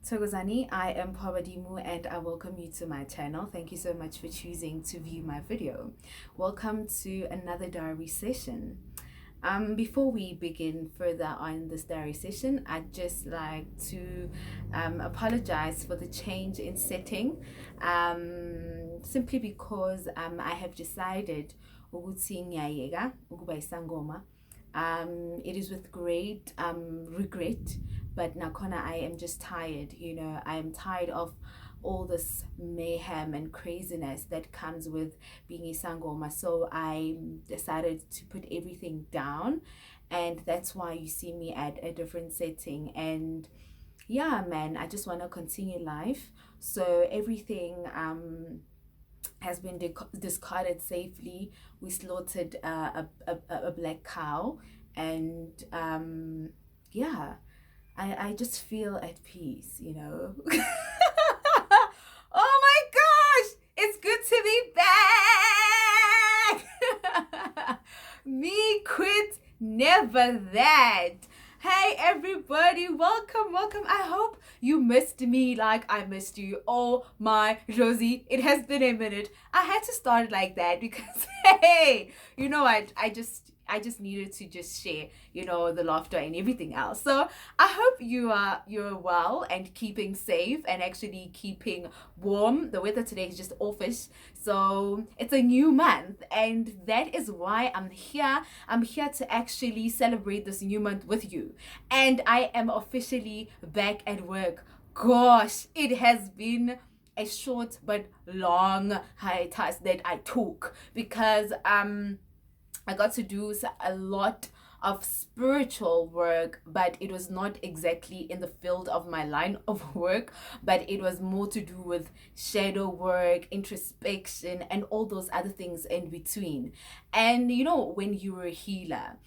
Togozani, I am Pawadimu and I welcome you to my channel. Thank you so much for choosing to view my video. Welcome to another diary session. Before we begin further on this diary session, I'd just like to apologize for the change in setting, simply because I have decided ukuthi ngiyayeka ukuba isangoma. It is with great regret, but nakhona I am just tired. I am tired of all this mayhem and craziness that comes with being isangoma. So I decided to put everything down, and that's why you see me at a different setting. And yeah, man, I just want to continue life. So everything has been discarded safely. We slaughtered a black cow, and yeah, I just feel at peace, Oh my gosh, it's good to be back. Me quit, never that. Hey everybody, welcome. I hope you missed me like I missed you. Oh my Josie, it has been a minute. I had to start like that because hey, you know what? I just needed to just share, the laughter and everything else. So I hope you're well and keeping safe and actually keeping warm. The weather today is just offish. So it's a new month, and that is why I'm here. I'm here to actually celebrate this new month with you. And I am officially back at work. Gosh, it has been a short but long hiatus that I took because I got to do a lot of spiritual work, but it was not exactly in the field of my line of work, but it was more to do with shadow work, introspection, and all those other things in between. And when you're a healer,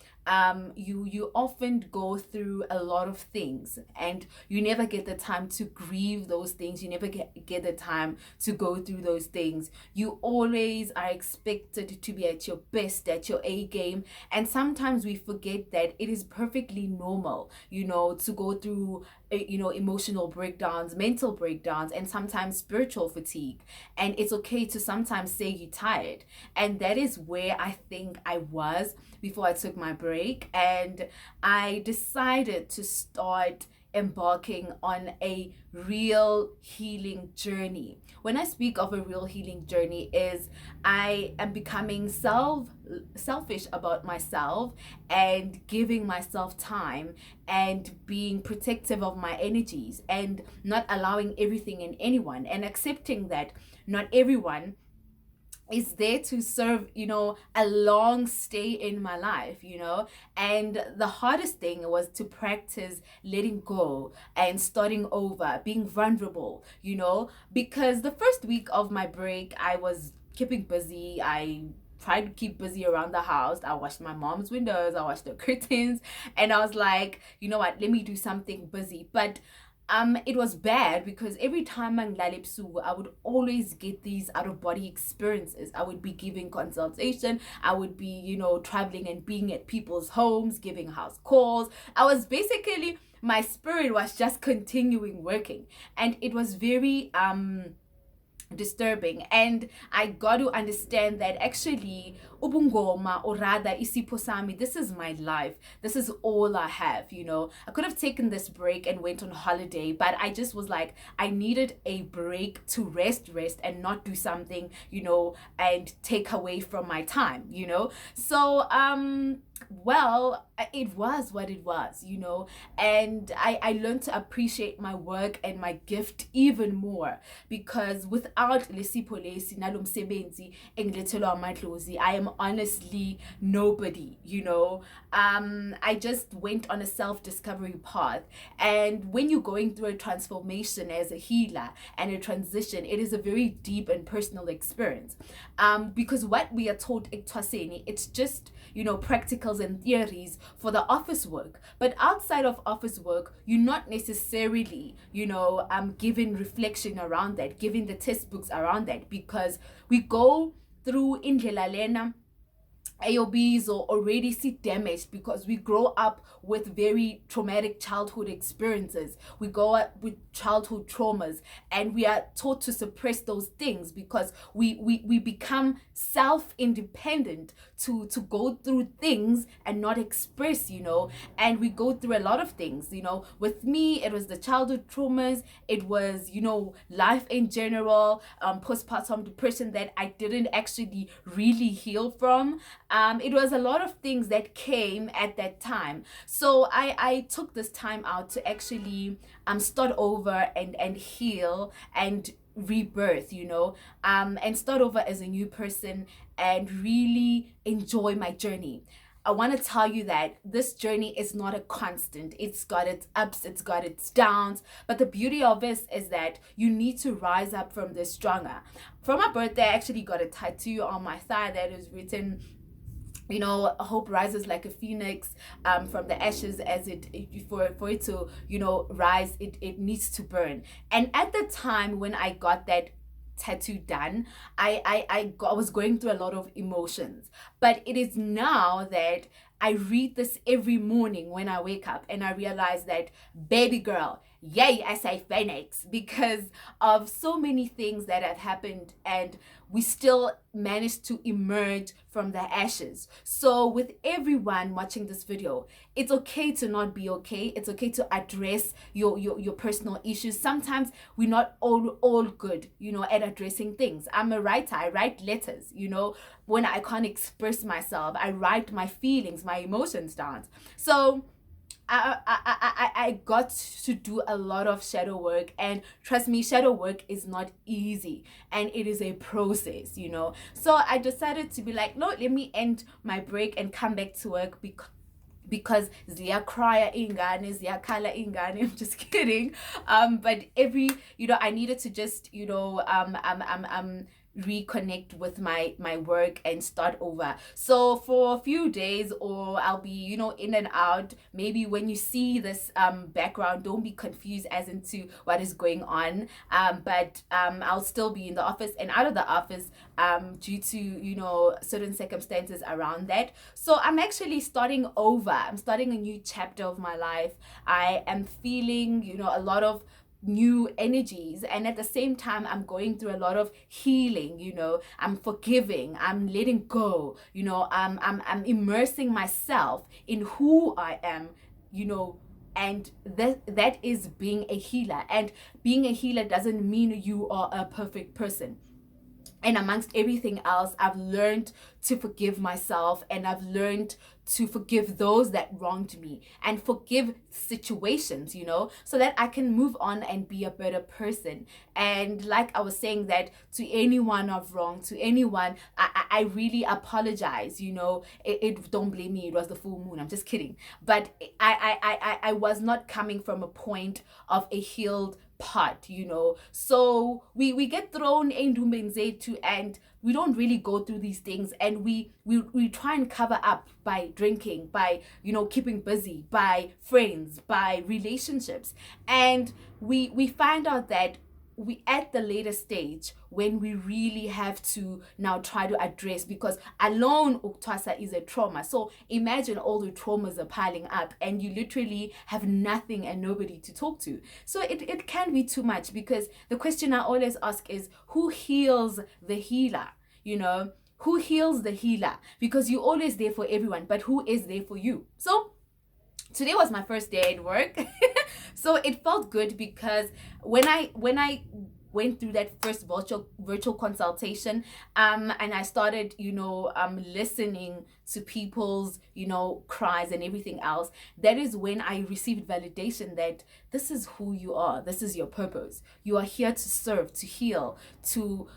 you often go through a lot of things, and you never get the time to grieve those things. You never get the time to go through those things. You always are expected to be at your best, at your A game, and sometimes we forget that it is perfectly normal, to go through emotional breakdowns, mental breakdowns, and sometimes spiritual fatigue. And it's okay to sometimes say you're tired. And that is where I think I was before I took my break, and I decided to start embarking on a real healing journey. When I speak of a real healing journey, is I am becoming selfish about myself and giving myself time and being protective of my energies and not allowing everything and anyone, and accepting that not everyone is there to serve, a long stay in my life, and the hardest thing was to practice letting go and starting over, being vulnerable, because the first week of my break, I was keeping busy. I tried to keep busy around the house. I washed my mom's windows, I washed the curtains, and I was like, you know what, let me do something busy. But it was bad because every time I would always get these out of body experiences. I would be giving consultation. I would be, traveling and being at people's homes, giving house calls. I was basically, my spirit was just continuing working, and it was very disturbing. And I got to understand that actually ubungoma, or rather isiposami, this is my life, this is all I have. I could have taken this break and went on holiday, but I just was like, I needed a break to rest and not do something, and take away from my time. So well, it was what it was, and I learned to appreciate my work and my gift even more, because without lesipho lesi nalomsebenzi engilethelwa amadlozi, I am honestly nobody. I just went on a self-discovery path, and when you're going through a transformation as a healer and a transition, it is a very deep and personal experience, because what we are taught eThwaseni, it's just practicals and theories for the office work. But outside of office work, you're not necessarily, given reflection around that, giving the textbooks around that, because we go through indlela lena AOBs or already see damaged because we grow up with very traumatic childhood experiences. We grow up with childhood traumas, and we are taught to suppress those things because we become self-independent to go through things and not express, and we go through a lot of things. With me, it was the childhood traumas, it was, life in general, postpartum depression that I didn't actually really heal from. It was a lot of things that came at that time. So I took this time out to actually start over and heal and rebirth, and start over as a new person and really enjoy my journey. I want to tell you that this journey is not a constant. It's got its ups, it's got its downs. But the beauty of this is that you need to rise up from this stronger. For my birthday, I actually got a tattoo on my thigh that is written, hope rises like a phoenix from the ashes. As for it to rise, it needs to burn. And at the time when I got that tattoo done, I was going through a lot of emotions. But it is now that I read this every morning when I wake up, and I realize that, baby girl, yay, I say phoenix, because of so many things that have happened, and we still managed to emerge from the ashes. So with everyone watching this video, it's okay to not be okay. It's okay to address your personal issues. Sometimes we're not all good, at addressing things. I'm a writer. I write letters, when I can't express myself, I write my feelings, my emotions down. So I got to do a lot of shadow work, and trust me, shadow work is not easy, and it is a process, So I decided to be like, no, let me end my break and come back to work because ziyacrya ingane, ziyakhala ingane. I'm just kidding. But I needed to just reconnect with my work and start over. So for a few days, or I'll be in and out. Maybe when you see this background, don't be confused as into what is going on. But I'll still be in the office and out of the office due to certain circumstances around that. So I'm actually starting over. I'm starting a new chapter of my life. I am feeling a lot of new energies, and at the same time I'm going through a lot of healing. I'm forgiving, I'm letting go, I'm immersing myself in who I am, and that is being a healer. And being a healer doesn't mean you are a perfect person. And amongst everything else, I've learned to forgive myself, and I've learned to forgive those that wronged me, and forgive situations, so that I can move on and be a better person. And like I was saying, that to anyone I've wronged, to anyone, I really apologize. Don't blame me. It was the full moon. I'm just kidding. But I was not coming from a point of a healed part, so we get thrown into, and we don't really go through these things, and we try and cover up by drinking, by keeping busy, by friends, by relationships. And we find out that we at the later stage, when we really have to now try to address, because alone uktwasa is a trauma. So imagine all the traumas are piling up, and you literally have nothing and nobody to talk to. So it can be too much, because the question I always ask is, who heals the healer? Who heals the healer? Because you're always there for everyone, but who is there for you? So today was my first day at work. So it felt good, because when I went through that first virtual consultation, and I started listening to people's cries and everything else, that is when I received validation that this is who you are, this is your purpose, you are here to serve, to heal, to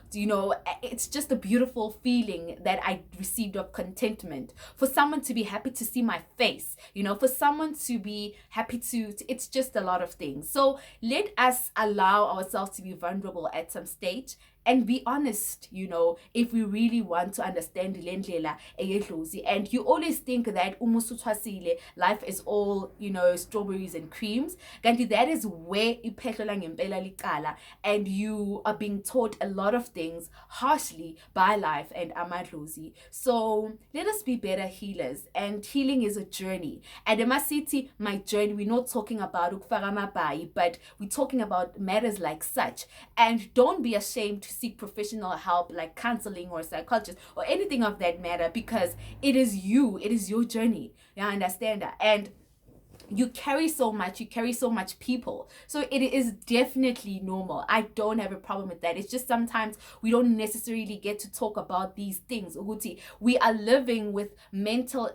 it's just a beautiful feeling that I received of contentment. For someone to be happy to see my face, for someone to be happy to it's just a lot of things. So let us allow ourselves to be vulnerable at some stage. and be honest, if we really want to understand lendlela eyedlozi. And you always think that umusuthwasile, life is all, strawberries and creams. Kanti that is where iphehlo langempela liqala, and you are being taught a lot of things harshly by life and amadlozi. So let us be better healers, and healing is a journey. And Emasiti, my journey, we're not talking about ukufaka amabai, but we're talking about matters like such. And don't be ashamed to seek professional help like counseling or psychologist or anything of that matter, because it is your journey. You understand that? And you carry so much people, so it is definitely normal. I don't have a problem with that. It's just sometimes we don't necessarily get to talk about these things. We are living with mental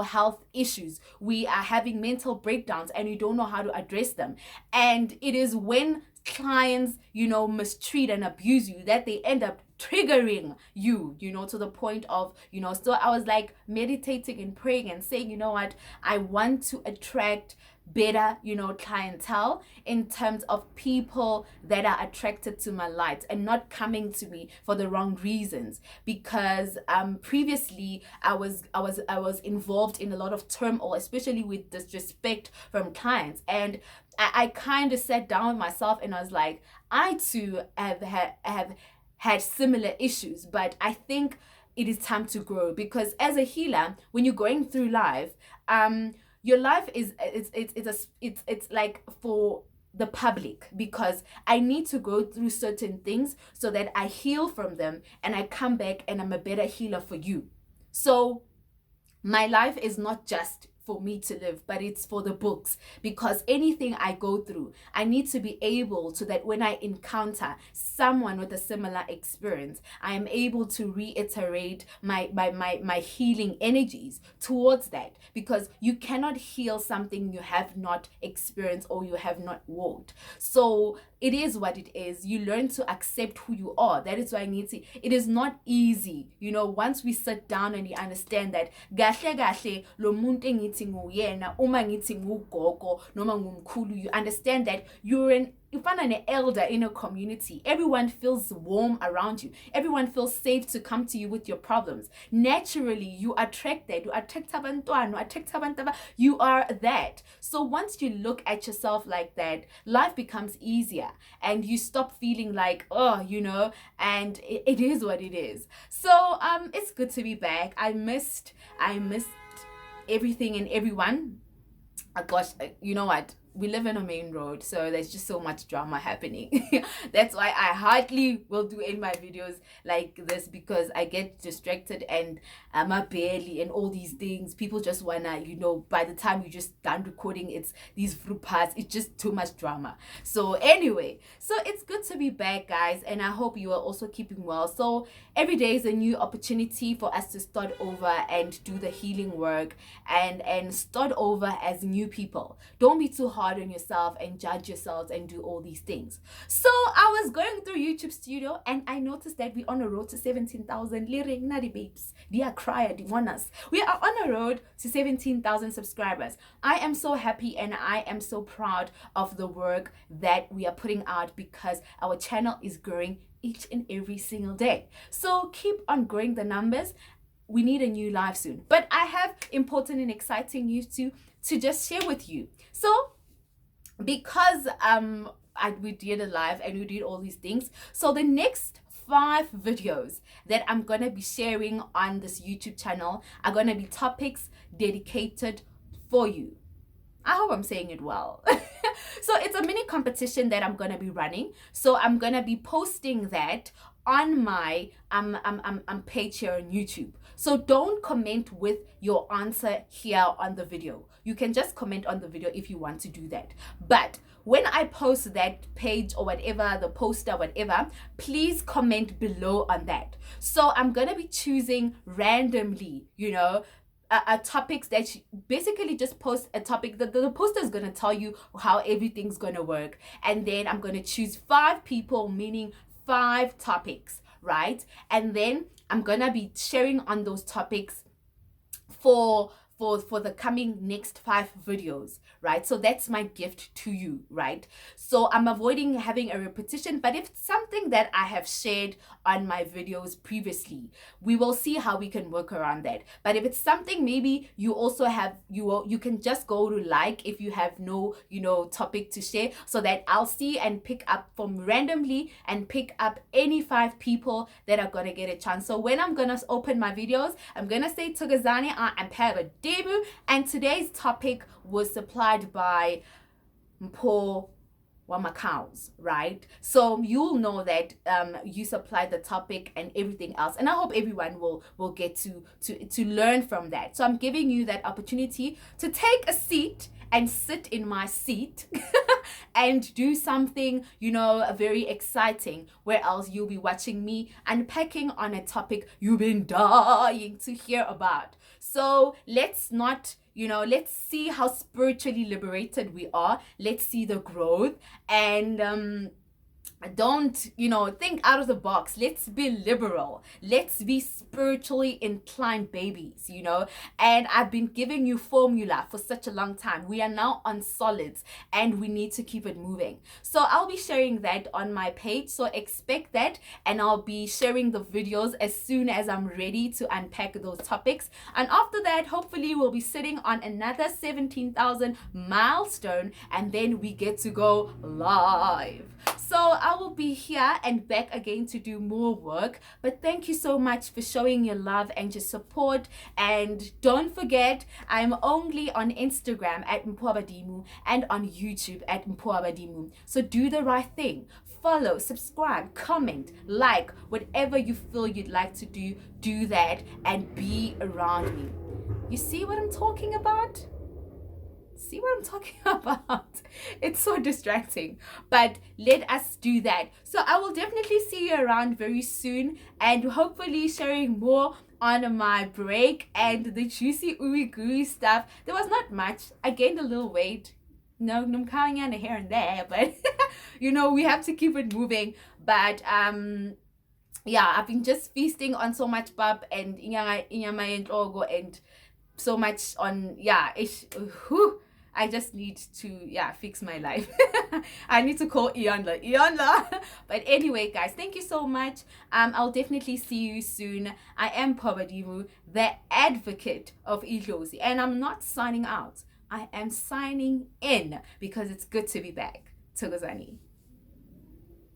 health issues. We are having mental breakdowns, and we don't know how to address them. And it is when clients mistreat and abuse you that they end up triggering you, to the point of, so I was like meditating and praying and saying, you know what, I want to attract better clientele in terms of people that are attracted to my light and not coming to me for the wrong reasons. Because previously I was involved in a lot of turmoil, especially with disrespect from clients, and I kind of sat down with myself and I was like, I too have had similar issues, but I think it is time to grow. Because as a healer, when you're going through life, your life it's like for the public, because I need to go through certain things so that I heal from them and I come back and I'm a better healer for you. So my life is not just for me to live, but it's for the books, because anything I go through, I need to be able to, that when I encounter someone with a similar experience, I am able to reiterate my healing energies towards that, because you cannot heal something you have not experienced or you have not walked. So it is what it is. You learn to accept who you are. That is why it is not easy. Once we sit down and you understand that kahle lo muntu engithi nguyena, uma ngithi ngugogo noma ngumkhulu, you understand that you're an elder in a community. Everyone feels warm around you. Everyone feels safe to come to you with your problems. Naturally, you attract that. You attract abantwana, you are that. So once you look at yourself like that, life becomes easier and you stop feeling like, and it is what it is. So it's good to be back. I missed everything and everyone. Gosh, you know what? We live in a main road, so there's just so much drama happening. That's why I hardly will do in my videos like this, because I get distracted and I'm barely and all these things. People just wanna, by the time you just done recording, it's these fruit parts. It's just too much drama. So anyway, so it's good to be back, guys, and I hope you are also keeping well. So every day is a new opportunity for us to start over and do the healing work and start over as new people. Don't be too hard on yourself and judge yourselves and do all these things. So I was going through YouTube Studio and I noticed that we're on a road to 17,000. Babes, dear crier, us. We are on a road to 17,000 subscribers. I am so happy and I am so proud of the work that we are putting out, because our channel is growing each and every single day. So keep on growing the numbers. We need a new live soon, but I have important and exciting news to just share with you. So because we did a live and we did all these things, so the next 5 videos that I'm gonna be sharing on this YouTube channel are gonna be topics dedicated for you. I hope I'm saying it well. So it's a mini competition that I'm gonna be running. So I'm gonna be posting that on my page here on YouTube. So don't comment with your answer here on the video. You can just comment on the video if you want to do that. But when I post that page or whatever, the poster, whatever, please comment below on that. So I'm gonna be choosing randomly, topics that basically just post a topic. The poster is going to tell you how everything's going to work, and then I'm going to choose 5 people, meaning 5 topics, right? And then I'm going to be sharing on those topics for for the coming next 5 videos, right? So that's my gift to you, right? So I'm avoiding having a repetition, but if it's something that I have shared on my videos previously, we will see how we can work around that. But if it's something maybe you also have, you can just go to like if you have no, topic to share, so that I'll see and pick up from randomly and pick up any 5 people that are gonna get a chance. So when I'm gonna open my videos, I'm gonna say Tugazani and Peba Debut, and today's topic was supplied by Mpo Wamakaus, right? So you'll know that you supplied the topic and everything else, and I hope everyone will get to learn from that. So I'm giving you that opportunity to take a seat and sit in my seat and do something, very exciting, where else you'll be watching me unpacking on a topic you've been dying to hear about. So let's not, let's see how spiritually liberated we are. Let's see the growth, and don't think out of the box. Let's be liberal, let's be spiritually inclined babies, and I've been giving you formula for such a long time. We are now on solids and we need to keep it moving. So I'll be sharing that on my page, so expect that, and I'll be sharing the videos as soon as I'm ready to unpack those topics. And after that, hopefully we'll be sitting on another 17,000 milestone, and then we get to go live. So I will be here and back again to do more work. But thank you so much for showing your love and your support. And don't forget, I'm only on Instagram at Mpuabadimu and on YouTube at Mpuabadimu. So do the right thing. Follow, subscribe, comment, like, whatever you feel you'd like to do that, and be around me. You see what I'm talking about? See what I'm talking about? It's so distracting, but let us do that. So I will definitely see you around very soon, and hopefully sharing more on my break and the juicy ooey gooey stuff. There was not much. I gained a little weight. No, I'm coming in here and there, but we have to keep it moving. But yeah, I've been just feasting on so much pap and inyama and ogo, and so much on I just need to fix my life. I need to call Ionla. But anyway, guys, thank you so much. I'll definitely see you soon. I am Pobadimu, the advocate of Idlozi, and I'm not signing out. I am signing in, because it's good to be back. Togozani.